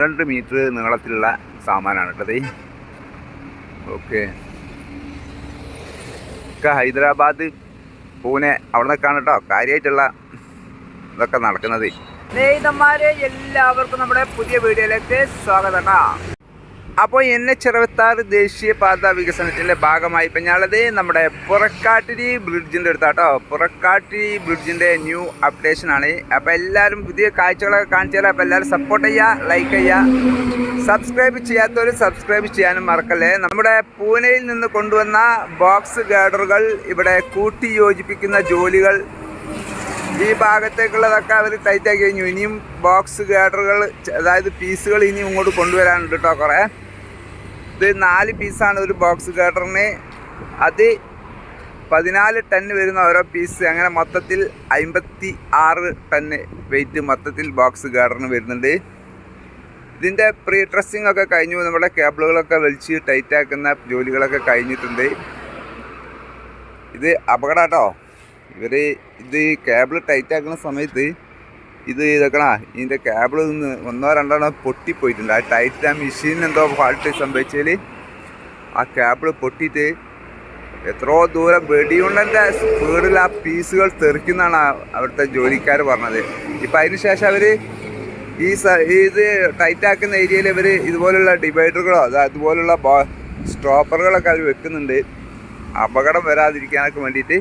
2 metre നീളത്തിലുള്ള സാമാനാണ് കേട്ടത്. Okay, Hyderabad, Pune അവിടെ നിന്നൊക്കെയാണ് കേട്ടോ കാര്യമായിട്ടുള്ള ഇതൊക്കെ നടക്കുന്നത്. സ്നേഹിതന്മാരെ, എല്ലാവർക്കും നമ്മുടെ പുതിയ വീഡിയോയിലേക്ക് സ്വാഗതം. അപ്പോൾ NH-66 ദേശീയപാത വികസനത്തിൻ്റെ ഭാഗമായി ഇപ്പം ഞാനുള്ളത് നമ്മുടെ പുറക്കാട്ടിരി ബ്രിഡ്ജിൻ്റെ അടുത്താട്ടോ. പുറക്കാട്ടിരി ബ്രിഡ്ജിൻ്റെ ന്യൂ അപ്ഡേഷനാണ്. അപ്പോൾ എല്ലാവരും പുതിയ കാഴ്ചകളൊക്കെ കാണിച്ചു തരാം. അപ്പോൾ എല്ലാവരും സപ്പോർട്ട് ചെയ്യുക, ലൈക്ക് ചെയ്യുക, സബ്സ്ക്രൈബ് ചെയ്യാത്തവർ സബ്സ്ക്രൈബ് ചെയ്യാനും മറക്കല്ലേ. നമ്മുടെ പൂനെയിൽ നിന്ന് കൊണ്ടുവന്ന ബോക്സ് ഗാർഡറുകൾ ഇവിടെ കൂട്ടി യോജിപ്പിക്കുന്ന ജോലികൾ ഈ ഭാഗത്തേക്കുള്ളതൊക്കെ അവർ ടൈറ്റാക്കി കഴിഞ്ഞു. ഇനിയും ബോക്സ് ഗാർഡറുകൾ, അതായത് പീസുകൾ ഇനിയും ഇങ്ങോട്ട് കൊണ്ടുവരാനുണ്ട് കേട്ടോ. കുറേ ഇത് 4 പീസാണ് ഒരു ബോക്സ് ഗാർഡറിന്. അത് 14 ടണ്ണ് വരുന്ന ഓരോ പീസ്. അങ്ങനെ മൊത്തത്തിൽ 56 ടണ്ണ് വെയിറ്റ് മൊത്തത്തിൽ ബോക്സ് ഗാർഡറിന് വരുന്നുണ്ട്. ഇതിൻ്റെ പ്രീ ട്രസ്സിങ് ഒക്കെ കഴിഞ്ഞു. നമ്മുടെ കേബിളുകളൊക്കെ വലിച്ച് ടൈറ്റാക്കുന്ന ജോലികളൊക്കെ കഴിഞ്ഞിട്ടുണ്ട്. ഇത് അപകടം കേട്ടോ. ഇത് കേബിൾ ടൈറ്റാക്കുന്ന സമയത്ത് ഇതൊക്കെ ഇതിൻ്റെ കേബിൾ നിന്ന് 1-2 പൊട്ടിപ്പോയിട്ടുണ്ട്. ആ ടൈറ്റ് ആ മെഷീൻ എന്തോ ഫാൾട്ട് സംഭവിച്ചാൽ ആ കേബിൾ പൊട്ടിയിട്ട് എത്രയോ ദൂരം വെടിയുണ്ടൻ്റെ സ്പീഡിൽ ആ പീസുകൾ തെറിക്കുന്നതാണ് അവിടുത്തെ ജോലിക്കാർ പറഞ്ഞത്. ഇപ്പം അതിന് ശേഷം അവർ ഇത് ടൈറ്റാക്കുന്ന ഏരിയയിൽ ഇവർ ഇതുപോലുള്ള ഡിവൈഡറുകളോ അതുപോലുള്ള സ്റ്റോപ്പറുകളൊക്കെ അവർ വെക്കുന്നുണ്ട്, അപകടം വരാതിരിക്കാനൊക്കെ വേണ്ടിയിട്ട്.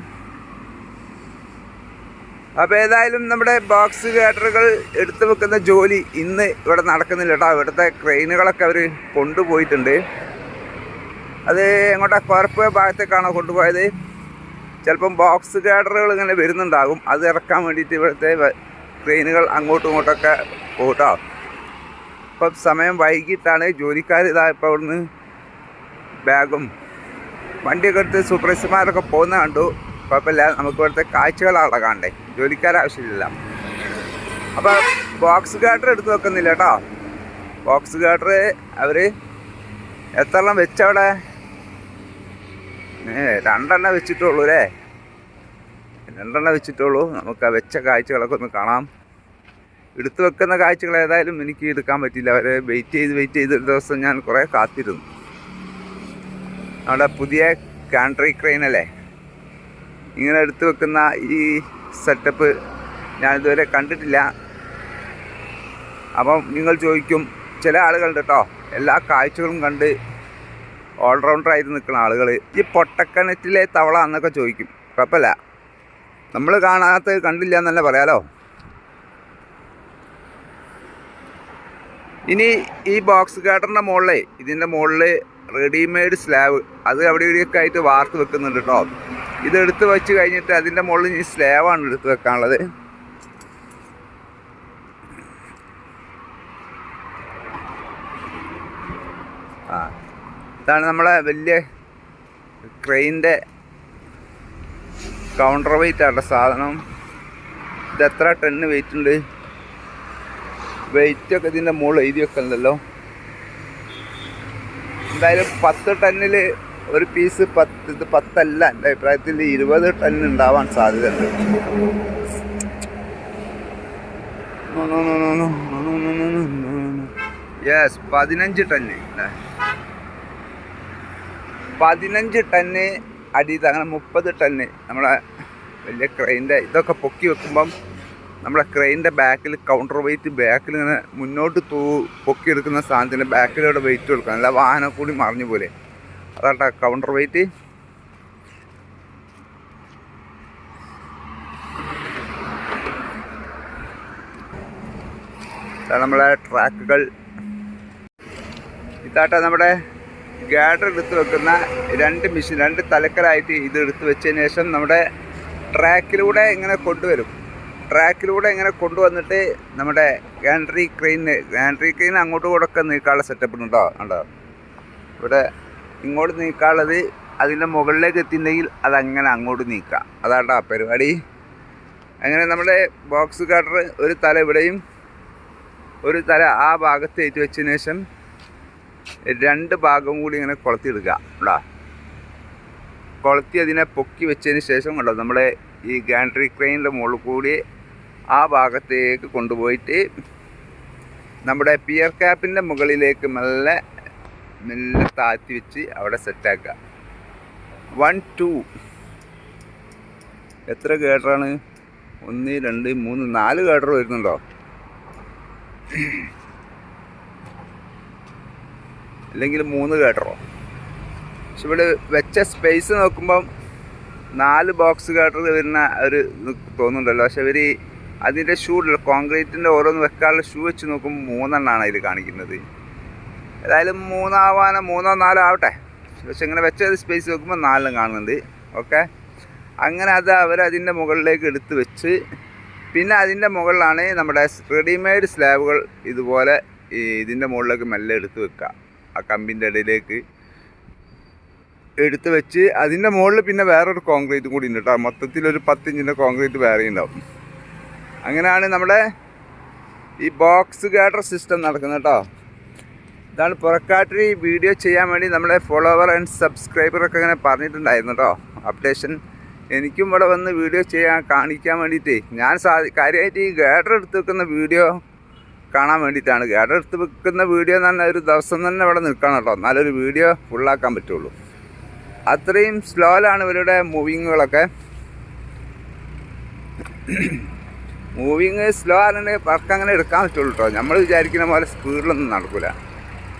അപ്പോൾ ഏതായാലും നമ്മുടെ ബോക്സ് ഗാർഡറുകൾ എടുത്തു വെക്കുന്ന ജോലി ഇന്ന് ഇവിടെ നടക്കുന്നില്ല കേട്ടോ. ഇവിടുത്തെ ക്രെയിനുകളൊക്കെ അവർ കൊണ്ടുപോയിട്ടുണ്ട്. അത് എങ്ങോട്ടാ കോർപ്പ ഭാഗത്തേക്കാണോ കൊണ്ടുപോയത്? ചിലപ്പം ബോക്സ് ഗാർഡറുകൾ ഇങ്ങനെ വരുന്നുണ്ടാകും. അത് ഇറക്കാൻ വേണ്ടിയിട്ട് ഇവിടുത്തെ ക്രെയിനുകൾ അങ്ങോട്ടും ഇങ്ങോട്ടൊക്കെ പോകട്ടോ. ഇപ്പം സമയം വൈകിട്ടാണ്. ജോലിക്കാർ ഇപ്പോൾ അവിടുന്ന് ബാഗും വണ്ടിയൊക്കെ എടുത്ത് സൂപ്പർവൈസർമാരൊക്കെ പോകുന്ന കണ്ടു. കുഴപ്പമില്ല, നമുക്ക് ഇവിടുത്തെ കാഴ്ചകളാണ് കാണണ്ടേ, ജോലിക്കാരാവശ്യമില്ല. അപ്പോൾ ബോക്സ് ഗാർഡർ എടുത്ത് വെക്കുന്നില്ല കേട്ടോ. ബോക്സ് ഗാർഡർ അവർ എത്രണ്ണം വെച്ചവിടെ? 2 വെച്ചിട്ടുള്ളൂ അല്ലേ? 2 വെച്ചിട്ടുള്ളൂ. നമുക്ക് ആ വെച്ച കാഴ്ചകളൊക്കെ ഒന്ന് കാണാം. എടുത്തു വെക്കുന്ന കാഴ്ചകൾ ഏതായാലും എനിക്ക് എടുക്കാൻ പറ്റില്ല. അവരെ വെയിറ്റ് ചെയ്ത് ഒരു ദിവസം ഞാൻ കുറേ കാത്തിരുന്നു. നമ്മുടെ പുതിയ കാൻട്രി ക്രെയിൻ അല്ലേ ഇങ്ങനെ എടുത്തു വെക്കുന്ന ഈ സെറ്റപ്പ് ഞാനിതുവരെ കണ്ടിട്ടില്ല. അപ്പം നിങ്ങൾ ചോദിക്കും, ചില ആളുകളുണ്ട് കേട്ടോ എല്ലാ കാഴ്ചകളും കണ്ട് ഓൾറൗണ്ടറായിട്ട് നിൽക്കുന്ന ആളുകൾ, ഈ പൊട്ടക്കിണറ്റിലെ തവള എന്നൊക്കെ ചോദിക്കും. കുഴപ്പമില്ല, നമ്മൾ കാണാത്തത് കണ്ടില്ല എന്നല്ല പറയാലോ. ഇനി ഈ ബോക്സ് ഗാർഡറിൻ്റെ മുകളിൽ, ഇതിൻ്റെ മുകളിൽ റെഡിമെയ്ഡ് സ്ലാബ് അത് അവിടെ ഇവിടെയൊക്കെ ആയിട്ട് വാർത്ത് വെക്കുന്നുണ്ട് കേട്ടോ. ഇത് എടുത്ത് വെച്ച് കഴിഞ്ഞിട്ട് അതിൻ്റെ മുകളിൽ ഈ സ്ലാബാണ് എടുത്ത് വെക്കാനുള്ളത്. ഇതാണ് നമ്മളെ വലിയ ക്രെയിൻ്റെ കൗണ്ടർ വെയിറ്റ് ആട്ടോ സാധനം. ഇത് എത്ര ടണ്ണ് വെയിറ്റ് ഉണ്ട്? വെയിറ്റൊക്കെ ഇതിൻ്റെ മുകളിൽ എഴുതി വെക്കുന്നുണ്ടല്ലോ. എന്തായാലും 10 ടണ്ണിൽ ഒരു പീസ് 10 അല്ല, എൻ്റെ അഭിപ്രായത്തിൽ 20 ടണ്ണ് ഉണ്ടാവാൻ സാധ്യതയുണ്ട്. യെസ്, 15 ടണ്ണ് 15 ടണ്ണ് അടി. അങ്ങനെ 30 ടണ്ണ് നമ്മളെ വലിയ ക്രെയിൻ്റെ ഇതൊക്കെ പൊക്കി വെക്കുമ്പം നമ്മളെ ക്രെയിൻ്റെ ബാക്കിൽ കൗണ്ടർ വെയിറ്റ് ബാക്കിൽ ഇങ്ങനെ മുന്നോട്ട് പൊക്കിയെടുക്കുന്ന സാധനത്തിൻ്റെ ബാക്കിലൂടെ വെയിറ്റ് കൊടുക്കണം, അല്ല വാഹനം കൂടി മറിഞ്ഞു പോലെ. അതാട്ടാ കൗണ്ടർ വെയിറ്റ്. നമ്മളെ ട്രാക്കുകൾ. ഇതാട്ടാ നമ്മുടെ ഗാർഡർ എടുത്ത് വെക്കുന്ന 2 മെഷീൻ, 2 തലക്കലായിട്ട് ഇത് എടുത്ത് വെച്ചതിന് ശേഷം നമ്മുടെ ട്രാക്കിലൂടെ ഇങ്ങനെ കൊണ്ടുവരും. ട്രാക്കിലൂടെ ഇങ്ങനെ കൊണ്ടുവന്നിട്ട് നമ്മുടെ ഗാൻട്രി ക്രെയിൻ അങ്ങോട്ടും കൂടെ നീക്കാനുള്ള സെറ്റപ്പ് ഉണ്ടോ? ഇവിടെ ഇങ്ങോട്ട് നീക്കാനുള്ളത് അതിൻ്റെ മുകളിലേക്ക് എത്തിയിട്ടുണ്ടെങ്കിൽ അതങ്ങനെ അങ്ങോട്ട് നീക്കാം. അതാണ്ടാ പരിപാടി. അങ്ങനെ നമ്മുടെ ബോക്സ് ഗാർഡർ ഒരു തല ഇവിടെയും ഒരു തല ആ ഭാഗത്ത് ഏറ്റി വെച്ചതിന് ശേഷം 2 ഭാഗം കൂടി ഇങ്ങനെ കൊളുത്തിയെടുക്കുക. കേട്ടോ, കൊളുത്തി അതിനെ പൊക്കി വെച്ചതിന് ശേഷം കണ്ടോ നമ്മുടെ ഈ ഗാൻട്രി ക്രെയിനിൻ്റെ മുകളിൽ കൂടി ആ ഭാഗത്തേക്ക് കൊണ്ടുപോയിട്ട് നമ്മുടെ പിയർ ക്യാപ്പിൻ്റെ മുകളിലേക്ക് മെല്ലെ മെല്ലെ താഴ്ത്തി വെച്ച് അവിടെ സെറ്റാക്കുക. 1 2 എത്ര ഗേഡറാണ്? 1 2 3 4 ഗേഡർ വരുന്നുണ്ടോ? അല്ലെങ്കിൽ 3 ഗേഡറോ? പക്ഷെ ഇവിടെ വെച്ച സ്പേസ് നോക്കുമ്പം 4 ബോക്സ് ഗേഡർ വരുന്ന ഒരു തോന്നുന്നുണ്ടല്ലോ. പക്ഷെ ഇവർ അതിൻ്റെ ഷൂ കോൺക്രീറ്റിൻ്റെ ഓരോന്ന് വെക്കാനുള്ള ഷൂ വെച്ച് നോക്കുമ്പോൾ 3 എണ്ണമാണ് അതിൽ കാണിക്കുന്നത്. ഏതായാലും 3 ആവാനോ 3 4 ആവട്ടെ. പക്ഷെ ഇങ്ങനെ വെച്ച സ്പേസ് നോക്കുമ്പോൾ 4 കാണുന്നുണ്ട്. ഓക്കെ, അങ്ങനെ അത് അവരതിൻ്റെ മുകളിലേക്ക് എടുത്ത് വെച്ച് പിന്നെ അതിൻ്റെ മുകളിലാണ് നമ്മുടെ റെഡിമെയ്ഡ് സ്ലാബുകൾ ഇതുപോലെ ഇതിൻ്റെ മുകളിലേക്ക് മെല്ലെ എടുത്ത് വെക്കുക. ആ കമ്പിൻ്റെ ഇടയിലേക്ക് എടുത്ത് വെച്ച് അതിൻ്റെ മുകളിൽ പിന്നെ വേറൊരു കോൺക്രീറ്റ് കൂടി ഉണ്ട് കേട്ടോ. മൊത്തത്തിലൊരു 10 ഇഞ്ചിൻ്റെ കോൺക്രീറ്റ് വേറെ ഉണ്ടാവും. അങ്ങനെയാണ് നമ്മുടെ ഈ ബോക്സ് ഗാർഡർ സിസ്റ്റം നടക്കുന്നത് കേട്ടോ. ഇതാണ് പുറക്കാട്ടിൽ വീഡിയോ ചെയ്യാൻ വേണ്ടി നമ്മളെ ഫോളോവർ ആൻഡ് സബ്സ്ക്രൈബറൊക്കെ ഇങ്ങനെ പറഞ്ഞിട്ടുണ്ടായിരുന്നു കേട്ടോ. അപ്ഡേഷൻ എനിക്കും ഇവിടെ വന്ന് വീഡിയോ കാണിക്കാൻ വേണ്ടിയിട്ട് ഞാൻ കാര്യമായിട്ട് ഈ ഗാർഡർ എടുത്ത് വെക്കുന്ന വീഡിയോ കാണാൻ വേണ്ടിയിട്ടാണ്. ഗാർഡർ എടുത്ത് വെക്കുന്ന വീഡിയോ എന്ന് പറഞ്ഞാൽ ഒരു ദിവസം തന്നെ ഇവിടെ നിൽക്കണം കേട്ടോ, എന്നാലൊരു വീഡിയോ ഫുള്ളാക്കാൻ പറ്റുള്ളൂ. അത്രയും സ്ലോയിലാണ് ഇവരുടെ മൂവിങ്ങുകളൊക്കെ. മൂവിങ് സ്ലോ ആണെങ്കിൽ വർക്ക് അങ്ങനെ എടുക്കാൻ പറ്റുള്ളൂ കേട്ടോ. നമ്മൾ വിചാരിക്കുന്ന പോലെ സ്പീഡിലൊന്നും നടക്കില്ല.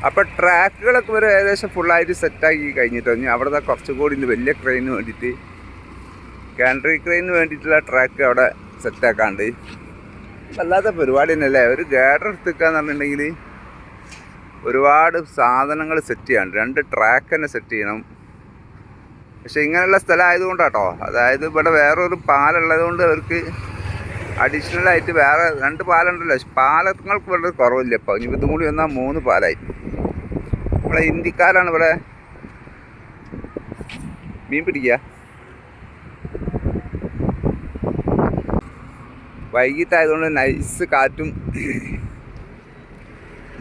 അപ്പോൾ ട്രാക്കുകളൊക്കെ ഇവർ ഏകദേശം ഫുള്ളായിട്ട് സെറ്റാക്കി കഴിഞ്ഞിട്ടോ. ഇനി അവിടെ കുറച്ചുകൂടി വലിയ ക്രെയിന് വേണ്ടിയിട്ട് ഗാൻട്രി ക്രെയിന് വേണ്ടിയിട്ടുള്ള ട്രാക്ക് അവിടെ സെറ്റാക്കാണ്ട് വല്ലാത്ത പരിപാടി തന്നെയല്ലേ. ഒരു ഗാഡർ എടുത്തുക്കുക എന്ന് പറഞ്ഞിട്ടുണ്ടെങ്കിൽ ഒരുപാട് സാധനങ്ങൾ സെറ്റ് ചെയ്യാണ്ട് 2 ട്രാക്ക് തന്നെ സെറ്റ് ചെയ്യണം. പക്ഷെ ഇങ്ങനെയുള്ള സ്ഥലം ആയതുകൊണ്ടാട്ടോ, അതായത് ഇവിടെ വേറൊരു പാലുള്ളത് കൊണ്ട് അവർക്ക് അഡീഷണലായിട്ട് വേറെ 2 പാലുണ്ടല്ലോ. പാലങ്ങൾക്ക് വളരെ കുറവില്ല ഇപ്പോൾ. ഇനി ഇതും കൂടി വന്നാൽ 3 പാലായി. നമ്മളെ ഇന്ത്യക്കാരാണ് ഇവിടെ മീൻ പിടിക്കുക. വൈകിട്ടായതുകൊണ്ട് നൈസ് കാറ്റും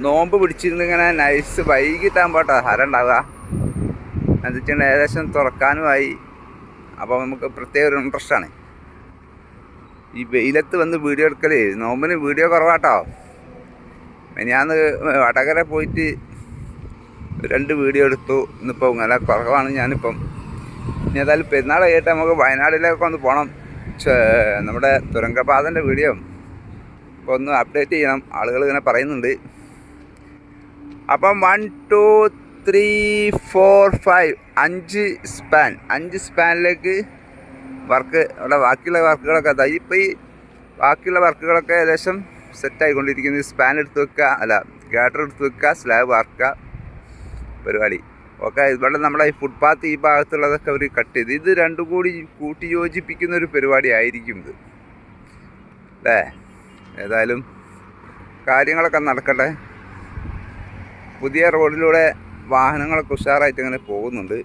നോമ്പ് പിടിച്ചിരുന്നിങ്ങനെ നൈസ് വൈകിട്ടാകുമ്പോട്ടോ ഹരം ഉണ്ടാവുക. എന്നുവെച്ചാൽ ഏകദേശം തുറക്കാനുമായി. അപ്പോൾ നമുക്ക് പ്രത്യേക ഒരു ഇൻട്രസ്റ്റാണ് ഈ വെയിലത്ത് വന്ന് വീഡിയോ എടുക്കൽ. നോമ്പിന് വീഡിയോ കുറവാട്ടോ. ഞാൻ വടകര പോയിട്ട് 2 വീഡിയോ എടുത്തു. ഇന്നിപ്പോൾ ഇങ്ങനെ കുറവാണ് ഞാനിപ്പം. ഇനി ഏതായാലും പെരുന്നാൾ കഴിഞ്ഞിട്ട് നമുക്ക് വയനാട്ടിലേക്ക് ഒന്ന് പോകണം. നമ്മുടെ തുരങ്കപാതൻ്റെ വീഡിയോ ഇപ്പോൾ ഒന്ന് അപ്ഡേറ്റ് ചെയ്യണം. ആളുകൾ ഇങ്ങനെ പറയുന്നുണ്ട്. അപ്പം 1 2 3 4 5 5 സ്പാനിലേക്ക് വർക്ക് അവിടെ ബാക്കിയുള്ള വർക്കുകളൊക്കെ അതാ. ഇപ്പോൾ ഈ ബാക്കിയുള്ള വർക്കുകളൊക്കെ ഏകദേശം സെറ്റായിക്കൊണ്ടിരിക്കുന്നത്. സ്പാൻ എടുത്ത് വെക്കുക, ഗാഡർ എടുത്ത് വെക്കുക, സ്ലാബ് വാർക്കുക പരിപാടി. ഓക്കെ, ഇവിടെ നമ്മുടെ ഈ ഫുട്പാത്ത് ഈ ഭാഗത്തുള്ളതൊക്കെ അവർ കട്ട് ചെയ്ത് ഇത് 2 കൂടി കൂട്ടി യോജിപ്പിക്കുന്ന ഒരു പരിപാടി ആയിരിക്കും ഇത് അല്ലേ. ഏതായാലും കാര്യങ്ങളൊക്കെ നടക്കട്ടെ. പുതിയ റോഡിലൂടെ വാഹനങ്ങളൊക്കെ ഉഷാറായിട്ട് അങ്ങനെ പോകുന്നുണ്ട്.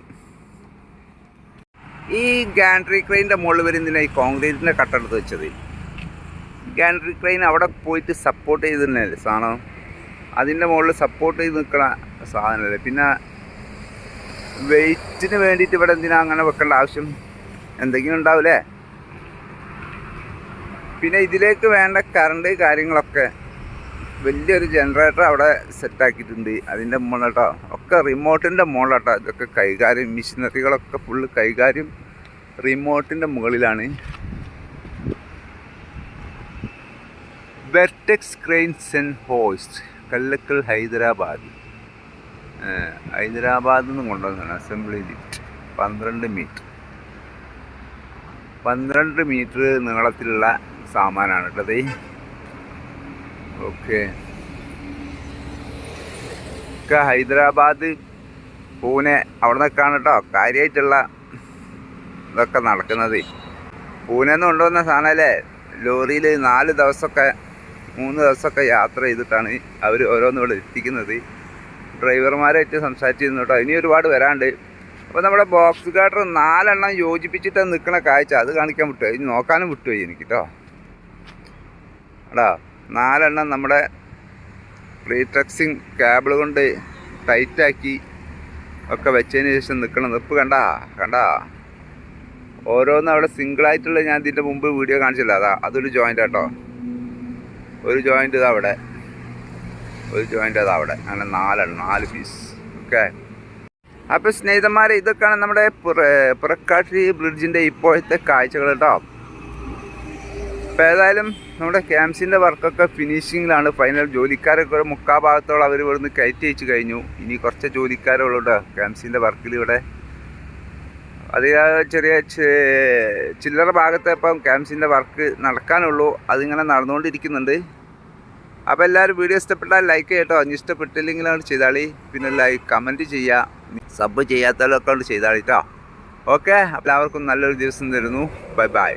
ഈ ഗാൻട്രി ക്രെയിൻ്റെ മുകളിൽ വരുന്നതിനാ ഈ കോൺക്രീറ്റിൻ്റെ കട്ടെടുത്ത് വെച്ചത്. ഗാൻട്രി ക്രെയിൻ അവിടെ പോയിട്ട് സപ്പോർട്ട് ചെയ്തിരുന്നല്ലേ സാധനം. അതിൻ്റെ മുകളിൽ സപ്പോർട്ട് ചെയ്ത് നിൽക്കുന്ന സാധനമല്ലേ. പിന്നെ വെയിറ്റിന് വേണ്ടിയിട്ട് ഇവിടെ എന്തിനാ അങ്ങനെ വെക്കേണ്ട ആവശ്യം? എന്തെങ്കിലും ഉണ്ടാവില്ലേ. പിന്നെ ഇതിലേക്ക് വേണ്ട കറണ്ട് കാര്യങ്ങളൊക്കെ വലിയൊരു ജനറേറ്റർ അവിടെ സെറ്റാക്കിയിട്ടുണ്ട്. അതിൻ്റെ മുകളിലോട്ടോ ഒക്കെ റിമോട്ടിൻ്റെ മുകളിലോട്ടോ ഇതൊക്കെ കൈകാര്യം. മെഷീനറികളൊക്കെ ഫുള്ള് കൈകാര്യം റിമോട്ടിൻ്റെ മുകളിലാണ്. Vertex cranes and hoist, Kallakkal Hyderabad. ഹൈദരാബാദിൽ നിന്ന് കൊണ്ടുവന്നതാണ് അസംബ്ലി ലിഫ്റ്റ്. 12 മീറ്റർ നീളത്തിലുള്ള സാമാനാണ് കേട്ടത്. ഓക്കെ, ഹൈദരാബാദ് പൂനെ അവിടെ നിന്നൊക്കെയാണ് കേട്ടോ കാര്യമായിട്ടുള്ള ഇതൊക്കെ നടക്കുന്നത്. പൂനെന്ന് കൊണ്ടുവന്ന സാധനമല്ലേ. ലോറിയിൽ 4 ദിവസമൊക്കെ 3 ദിവസമൊക്കെ യാത്ര ചെയ്തിട്ടാണ് അവർ ഓരോന്നും ഇവിടെ എത്തിക്കുന്നത്. ഡ്രൈവർമാരായിട്ട് സംസാരിച്ചിരുന്നു കേട്ടോ. ഇനി ഒരുപാട് വരാണ്ട്. അപ്പോൾ നമ്മുടെ ബോക്സ് ഗാർഡർ 4 എണ്ണം യോജിപ്പിച്ചിട്ട് നിൽക്കുന്ന കാഴ്ച അത് കാണിക്കാൻ വിട്ടുപോയി. ഇനി നോക്കാനും വിട്ടുപോയി എനിക്ക് കേട്ടോ. എടാ 4 എണ്ണം നമ്മുടെ പ്രീട്രക്സിങ് കേബിൾ കൊണ്ട് ടൈറ്റാക്കി ഒക്കെ വെച്ചതിന് ശേഷം നിൽക്കണം. നിപ്പ് കണ്ടാ ഓരോന്നും അവിടെ സിംഗിളായിട്ടുള്ള ഞാൻ ഇതിൻ്റെ മുമ്പ് വീഡിയോ കാണിച്ചില്ല. അതൊരു ജോയിൻ്റ് കേട്ടോ. ഒരു ജോയിൻ്റ് ഇതാ അവിടെ ഒരു ജോയിൻ്റ് അത് അവിടെ, അങ്ങനെ 4 പീസ്. ഓക്കെ, അപ്പോൾ സ്നേഹിതന്മാരെ, ഇതൊക്കെയാണ് നമ്മുടെ പുറക്കാട്ടി ബ്രിഡ്ജിൻ്റെ ഇപ്പോഴത്തെ കാഴ്ചകൾ കേട്ടോ. അപ്പോൾ ഏതായാലും നമ്മുടെ ക്യാമ്പ്സിൻ്റെ വർക്കൊക്കെ ഫിനിഷിങ്ങിലാണ്. ഫൈനൽ ജോലിക്കാരൊക്കെ ഒരു 3/4 ഭാഗത്തോളം അവർ ഇവിടുന്ന് കയറ്റി അയച്ചു കഴിഞ്ഞു. ഇനി കുറച്ച് ജോലിക്കാരുള്ളൂ കേട്ടോ ക്യാമ്പ്സിൻ്റെ വർക്കിൽ ഇവിടെ. അത് ചെറിയ ചില്ലറ ഭാഗത്ത് ഇപ്പം ക്യാമ്പ്സിൻ്റെ വർക്ക് നടക്കാനുള്ളൂ. അതിങ്ങനെ നടന്നുകൊണ്ടിരിക്കുന്നുണ്ട്. അപ്പോൾ എല്ലാവരും വീഡിയോ ഇഷ്ടപ്പെട്ടാൽ ലൈക്ക് ചെയ്യട്ടോ. ഇനി ഇഷ്ടപ്പെട്ടില്ലെങ്കിലാണ് ചെയ്താളി. പിന്നെ ലൈക്ക് കമൻറ്റ് ചെയ്യുക, സബ് ചെയ്യാത്തവരൊക്കെ ചെയ്താളി കേട്ടോ. ഓക്കെ, എല്ലാവർക്കും നല്ലൊരു ദിവസം തരുന്നു. Bye bye.